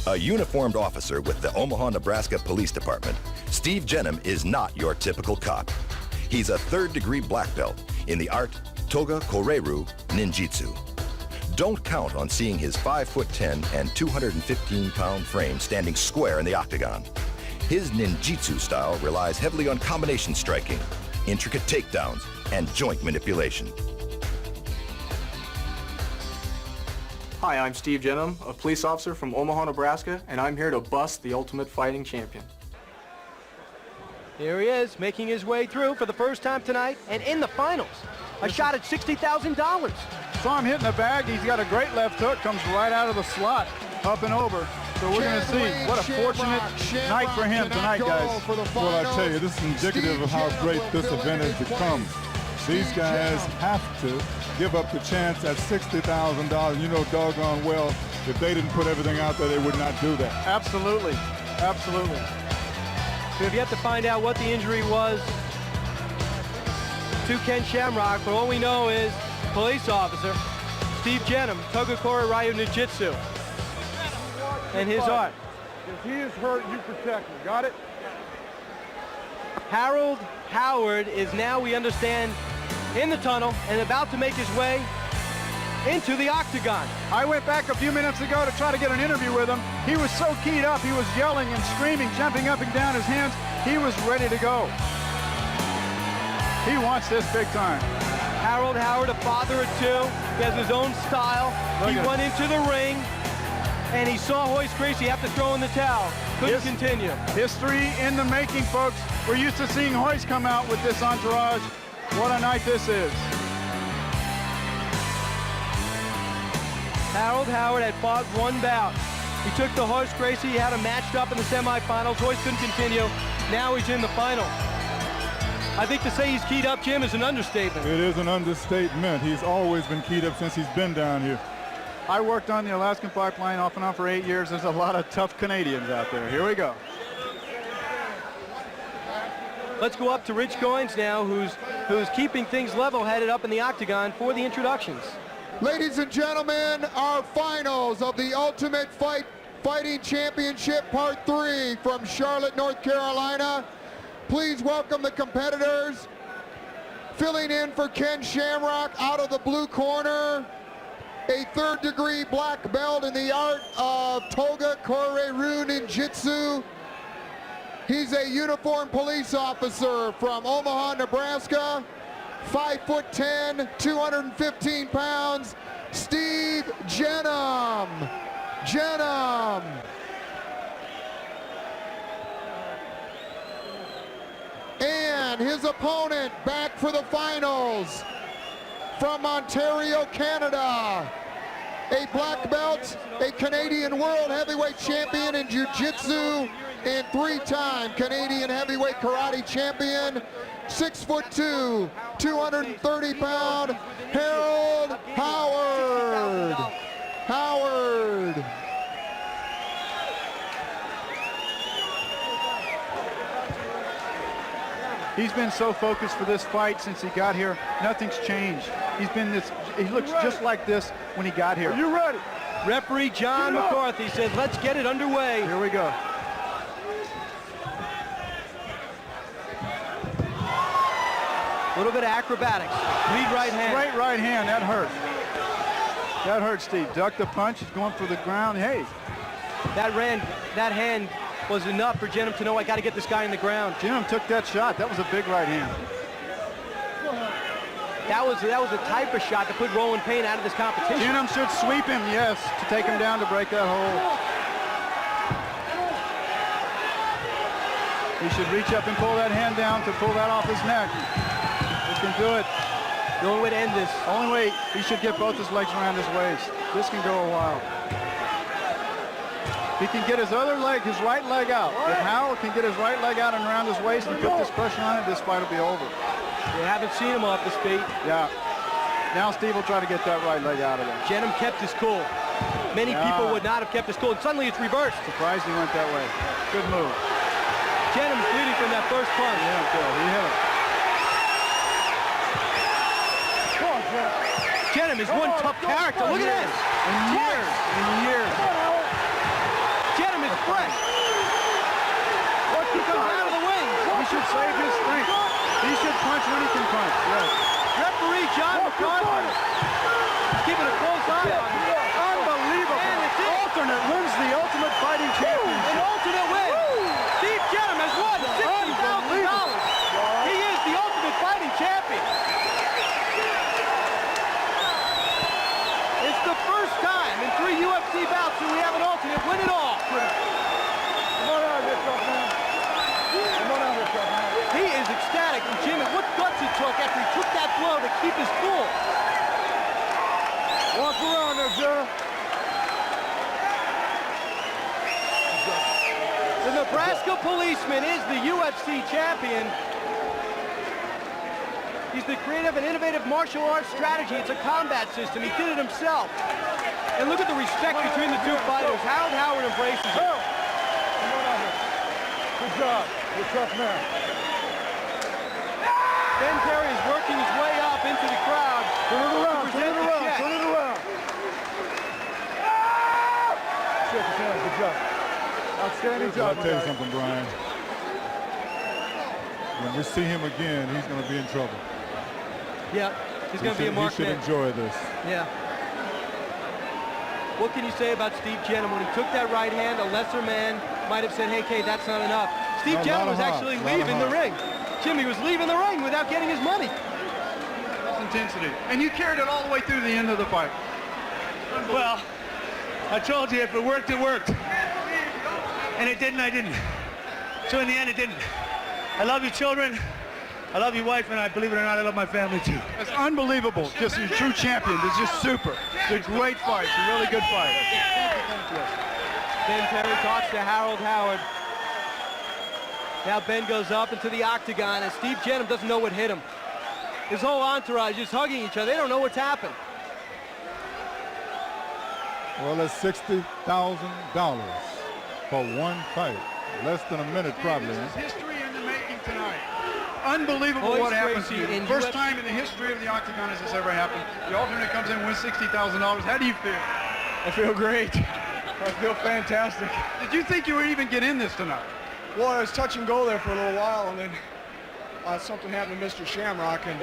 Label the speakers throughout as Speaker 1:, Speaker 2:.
Speaker 1: A uniformed officer with the Omaha, Nebraska Police Department, Steve Jennum is not your typical cop. He's a third-degree black belt in the art Toga Koreiru Ninjutsu. Don't count on seeing his 5'10" and 215-pound frame standing square in the octagon. His ninjutsu style relies heavily on combination striking, intricate takedowns, and joint manipulation.
Speaker 2: Hi, I'm Steve Jennum, a police officer from Omaha, Nebraska, and I'm here to bust the Ultimate Fighting Champion.
Speaker 3: Here he is, making his way through for the first time tonight, and in the finals, a shot at $60,000.
Speaker 4: Saw him hitting the bag. He's got a great left hook, comes right out of the slot, up and over. So we're going to see what a fortunate night for him tonight, guys.
Speaker 5: Well, I tell you, this is indicative of how great this event has become. These guys have to give up the chance at $60,000. You know doggone well, if they didn't put everything out there, they would not do that.
Speaker 4: Absolutely, absolutely.
Speaker 3: We've yet to find out what the injury was to Ken Shamrock, but all we know is police officer Steve Jennum, Toga Koreiru Ninjutsu, and his art.
Speaker 4: If he is hurt, you protect him. Got it?
Speaker 3: Harold Howard is now, we understand, in the tunnel and about to make his way into the octagon.
Speaker 4: I went back a few minutes ago to try to get an interview with him. He was so keyed up, he was yelling and screaming, jumping up and down his hands. He was ready to go. He wants this big time.
Speaker 3: Harold Howard, a father of two, he has his own style. He went into the ring and he saw Hoist Gracie have to throw in the towel. Couldn't continue. History
Speaker 4: in the making, folks. We're used to seeing Hoist come out with this entourage. What a night this is.
Speaker 3: Harold Howard had fought one bout. He took the Hoist Gracie, he had him matched up in the semifinals. Hoist couldn't continue. Now he's in the final. I think to say he's keyed up, Jim, is an understatement.
Speaker 5: It is an understatement. He's always been keyed up since he's been down here.
Speaker 4: I worked on the Alaskan pipeline off and on for 8 years. There's a lot of tough Canadians out there. Here we go.
Speaker 3: Let's go up to Rich Goins now, who's keeping things level-headed up in the octagon for the introductions.
Speaker 6: Ladies and gentlemen, our finals of the Ultimate Fighting Championship Part 3 from Charlotte, North Carolina. Please welcome the competitors. Filling in for Ken Shamrock out of the blue corner, a third-degree black belt in the art of Toga Koreiru Ninjutsu. He's a uniformed police officer from Omaha, Nebraska, 5'10", 215 pounds, Steve Jennum. Jennum. And his opponent back for the finals from Ontario, Canada, a black belt, a Canadian World Heavyweight Champion in Jiu-Jitsu, and three-time Canadian Heavyweight Karate Champion, 6'2", 230-pound, Harold Howard. Howard.
Speaker 4: He's been so focused for this fight since he got here. Nothing's changed. He looks just like this when he got here.
Speaker 3: Are you ready? Referee John McCarthy said, let's get it underway.
Speaker 4: Here we go.
Speaker 3: A little bit of acrobatics. Lead right hand.
Speaker 4: Straight right hand, that hurt. That hurt, Steve. Ducked the punch, he's going for the ground. Hey.
Speaker 3: That hand was enough for Jennum to know I got to get this guy in the ground.
Speaker 4: Jennum took that shot. That was a big right hand.
Speaker 3: That was a type of shot to put Roland Payne out of this competition.
Speaker 4: Jennum should sweep him, yes, to take him down to break that hole. He should reach up and pull that hand down to pull that off his neck. He can do it.
Speaker 3: The only way to end this.
Speaker 4: Only way, he should get both his legs around his waist. This can go a while. He can get his other leg, his right leg out. If Howard can get his right leg out and around his waist and put this pressure on it, this fight will be over.
Speaker 3: We haven't seen him off his feet.
Speaker 4: Yeah. Now Steve will try to get that right leg out of there.
Speaker 3: Jennum kept his cool. Many people would not have kept his cool, and suddenly it's reversed.
Speaker 4: Surprised he went that way. Good move.
Speaker 3: Jennum's bleeding from that first punch.
Speaker 4: Yeah, good. He hit him.
Speaker 3: Jennum is one tough character. Look at this.
Speaker 4: In years.
Speaker 3: fresh. He comes out of the wing.
Speaker 4: He should save his strength. He should punch when he can punch. Yes.
Speaker 3: Referee John McCarthy keeping a close eye on him.
Speaker 4: Unbelievable.
Speaker 3: And it's it.
Speaker 4: Alternate wins the Ultimate Fighting Championship.
Speaker 3: An alternate win. Steve Jennum has won $60,000. He is the Ultimate Fighting Champion. It's the first time in 3 UFC bouts that we have an alternate win it all.
Speaker 4: Come on out here, tough man. Come on out here, tough man.
Speaker 3: He is ecstatic. And Jim, what guts he took after he took that blow to keep his cool.
Speaker 4: Walk around there, Jennum.
Speaker 3: The Nebraska policeman is the UFC champion. He's the creative and innovative martial arts strategy. It's a combat system. He did it himself. And look at the respect between the two fighters. Harold Howard embraces him.
Speaker 4: Come on out here. Good job. You're a tough man.
Speaker 3: Ben Perry is working his way up into the crowd.
Speaker 4: Turn it around.
Speaker 3: to
Speaker 4: Turn
Speaker 3: present
Speaker 4: it
Speaker 3: the
Speaker 4: around.
Speaker 3: check.
Speaker 4: Turn it around. Shake his hand. Good job. Outstanding
Speaker 5: Well,
Speaker 4: job.
Speaker 5: I'll tell you something, Brian. When we see him again, he's going to be in trouble.
Speaker 3: Yeah, he's going to be a
Speaker 5: He
Speaker 3: marked
Speaker 5: should
Speaker 3: man.
Speaker 5: enjoy this.
Speaker 3: Yeah. What can you say about Steve Jennum? When he took that right hand, a lesser man might have said, hey, Kay, that's not enough. Steve
Speaker 5: No,
Speaker 3: Jennum
Speaker 5: lot
Speaker 3: was
Speaker 5: of heart,
Speaker 3: actually
Speaker 5: lot of
Speaker 3: leaving the
Speaker 5: heart.
Speaker 3: ring. Jimmy was leaving the ring without getting his money.
Speaker 4: Intensity. And you carried it all the way through the end of the fight.
Speaker 7: Well, I told you if it worked, it worked. And it didn't, I didn't. So in the end, it didn't. I love you, children. I love your wife, and I believe it or not, I love my family too.
Speaker 4: It's unbelievable. Just a true champion. It's just super. It's a great fight. It's a really good fight.
Speaker 3: Ben Perry talks to Harold Howard. Now Ben goes up into the octagon, and Steve Jennum doesn't know what hit him. His whole entourage is hugging each other. They don't know what's happened.
Speaker 5: Well, it's $60,000 for one fight. Less than a minute, probably.
Speaker 4: This
Speaker 5: Huh?
Speaker 4: is history in the making tonight. Unbelievable
Speaker 3: Hoist
Speaker 4: what happened to
Speaker 3: Gracie
Speaker 4: you.
Speaker 3: in
Speaker 4: First
Speaker 3: UFC
Speaker 4: time in the history of the Octagon has this ever happened. The alternate comes in and wins $60,000. How do you feel?
Speaker 2: I feel great. I feel fantastic.
Speaker 4: Did you think you would even get in this tonight?
Speaker 2: Well, I was touch and go there for a little while, and then something happened to Mr. Shamrock, and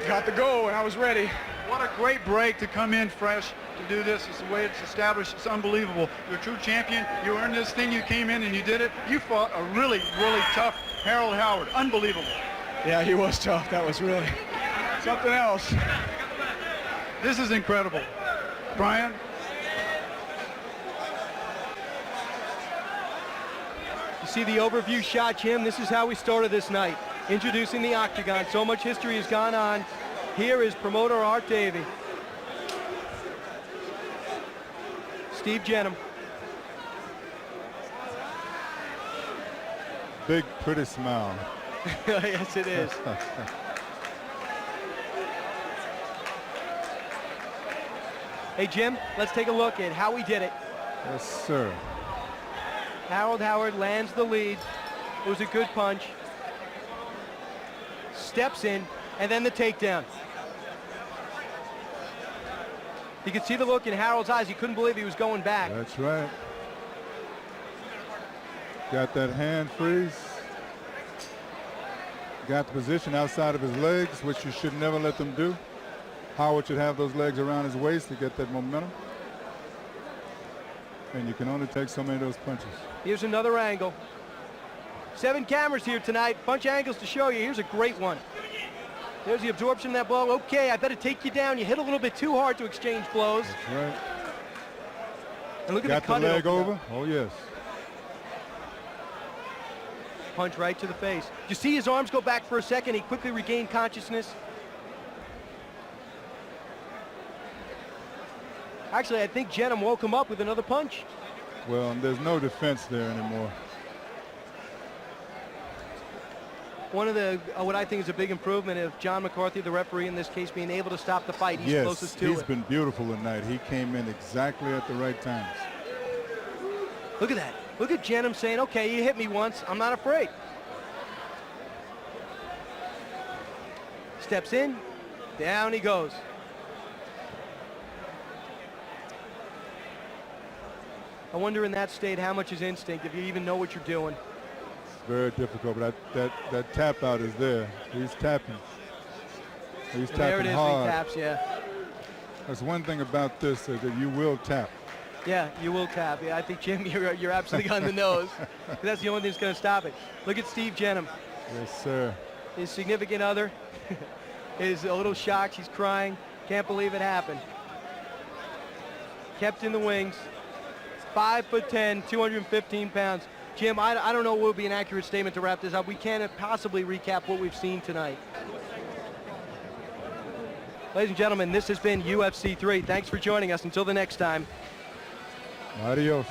Speaker 2: got the go, and I was ready.
Speaker 4: What a great break to come in fresh to do this. It's the way it's established. It's unbelievable. You're a true champion. You earned this thing. You came in and you did it. You fought a really, really tough Harold Howard. Unbelievable.
Speaker 2: Yeah, he was tough. That was really something else.
Speaker 4: This is incredible. Brian?
Speaker 3: You see the overview shot, Jim? This is how we started this night. Introducing the octagon. So much history has gone on. Here is promoter Art Davey. Steve Jennum.
Speaker 5: Big, pretty smile.
Speaker 3: Yes, it is. Hey, Jim, let's take a look at how we did it.
Speaker 5: Yes, sir.
Speaker 3: Harold Howard lands the lead. It was a good punch. Steps in, and then the takedown. You could see the look in Harold's eyes. He couldn't believe he was going back.
Speaker 5: That's right. Got that hand freeze. Got the position outside of his legs, which you should never let them do. Howard should have those legs around his waist to get that momentum. And you can only take so many of those punches.
Speaker 3: Here's another angle. 7 cameras here tonight. Bunch of angles to show you. Here's a great one. There's the absorption of that blow. Okay, I better take you down. You hit a little bit too hard to exchange blows.
Speaker 5: That's right.
Speaker 3: And look at
Speaker 5: Got
Speaker 3: the cut.
Speaker 5: the
Speaker 3: it
Speaker 5: leg
Speaker 3: opened
Speaker 5: over?
Speaker 3: up.
Speaker 5: Oh, yes.
Speaker 3: Punch right to the face. You see his arms go back for a second. He quickly regained consciousness. Actually, I think Jennum woke him up with another punch.
Speaker 5: Well, there's no defense there anymore.
Speaker 3: One of the, what I think is a big improvement of John McCarthy, the referee in this case, being able to stop the fight. He's
Speaker 5: Yes,
Speaker 3: closest to
Speaker 5: he's
Speaker 3: it.
Speaker 5: been beautiful tonight. He came in exactly at the right times.
Speaker 3: Look at that. Look at Jennum saying, okay, you hit me once. I'm not afraid. Steps in. Down he goes. I wonder in that state how much is instinct, if you even know what you're doing.
Speaker 5: It's very difficult, but that tap out is there. He's tapping. He's
Speaker 3: And there it
Speaker 5: tapping
Speaker 3: is,
Speaker 5: hard.
Speaker 3: he taps, yeah.
Speaker 5: That's one thing about this, is that you will tap.
Speaker 3: Yeah, you will tap. Yeah, I think, Jim, you're absolutely on the nose. That's the only thing that's going to stop it. Look at Steve Jennum.
Speaker 5: Yes, sir.
Speaker 3: His significant other is a little shocked. He's crying. Can't believe it happened. Kept in the wings. 5'10", 215 pounds. Jim, I don't know what would be an accurate statement to wrap this up. We can't possibly recap what we've seen tonight. Ladies and gentlemen, this has been UFC 3. Thanks for joining us. Until the next time.
Speaker 5: Adios.